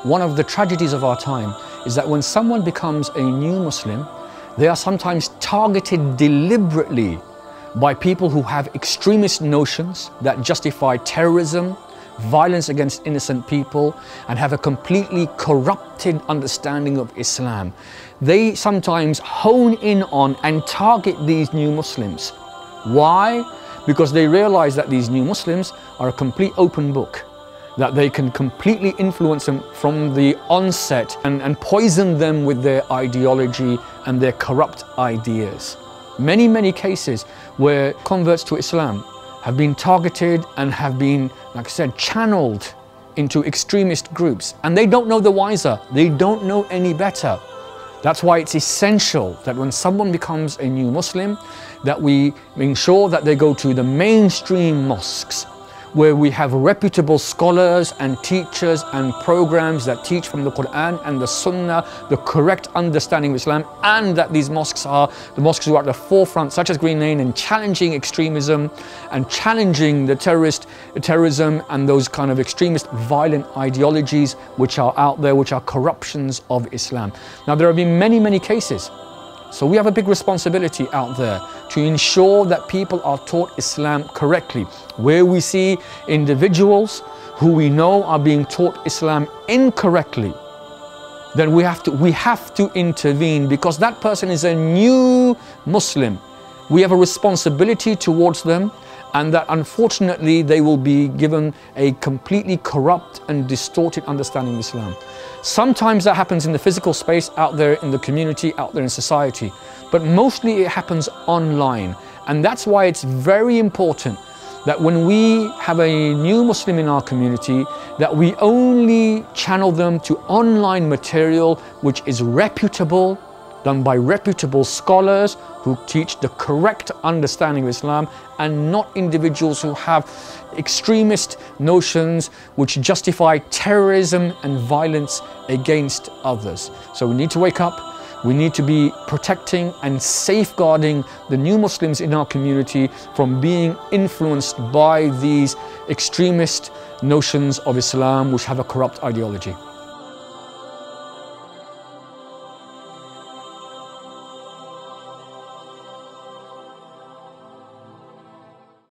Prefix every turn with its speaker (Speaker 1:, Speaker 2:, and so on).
Speaker 1: one of the tragedies of our time is that when someone becomes a new Muslim, they are sometimes targeted deliberately by people who have extremist notions that justify terrorism, violence against innocent people, and have a completely corrupted understanding of Islam. They sometimes hone in on and target these new Muslims. Why? Because they realize that these new Muslims are a complete open book, that they can completely influence them from the onset and poison them with their ideology and their corrupt ideas. Many cases where converts to Islam have been targeted and have been, like I said, channeled into extremist groups, and they don't know the wiser, they don't know any better. That's why it's essential that when someone becomes a new Muslim, that we ensure that they go to the mainstream mosques, where we have reputable scholars and teachers and programs that teach from the Quran and the Sunnah the correct understanding of Islam, and that these mosques are the mosques who are at the forefront, such as Green Lane, in challenging extremism and challenging the terrorism and those kind of extremist violent ideologies which are out there, which are corruptions of Islam. Now, there have been many cases. So we have a big responsibility out there to ensure that people are taught Islam correctly. Where we see individuals who we know are being taught Islam incorrectly, then we have to intervene, because that person is a new Muslim. We have a responsibility towards them, and that unfortunately they will be given a completely corrupt and distorted understanding of Islam. Sometimes that happens in the physical space, out there in the community, out there in society, but mostly it happens online. And that's why it's very important that when we have a new Muslim in our community, that we only channel them to online material which is reputable, done by reputable scholars who teach the correct understanding of Islam, and not individuals who have extremist notions which justify terrorism and violence against others. So we need to wake up. We need to be protecting and safeguarding the new Muslims in our community from being influenced by these extremist notions of Islam which have a corrupt ideology.